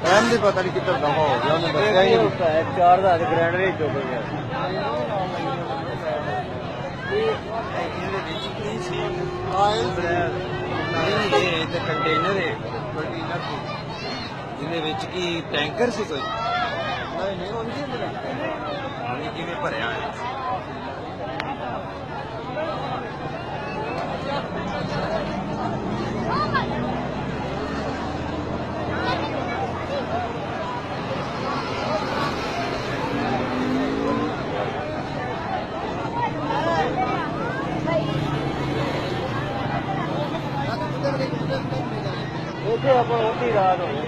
Time भी पता नहीं कितना दफा हो गया उन्हें बताया ही नहीं। 4000 ग्रैंड रेट चुक गया। कंटेनर है की टैंकर से कोई किमें भरया है। ਉੱਥੇ ਆਪਾਂ ਉੱਥੇ ਰਾਤ ਹੋ ਗਈ।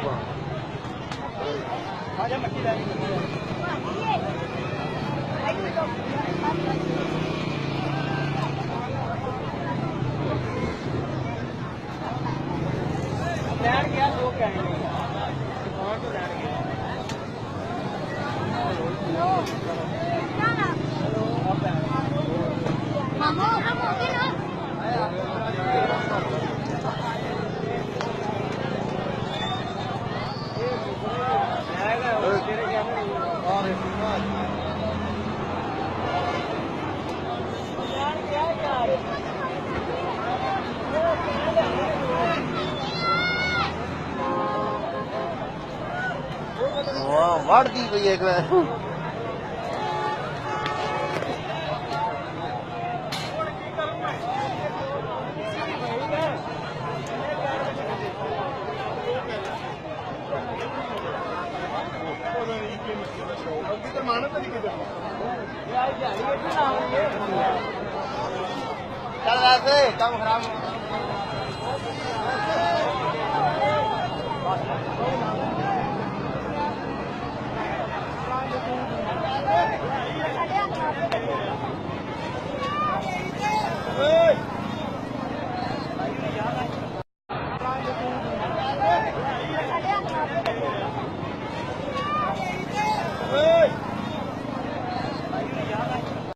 ਲੈਣ ਗਿਆ 2 ਘੰਟੇ ਦੁਕਾਨ ਤੋਂ ਲੈਣ ਗਿਆ। ਮਾਮਾ ਹੋਗੇ ਨਾ वाड़ दी कोई एक चल वैसे कम खराब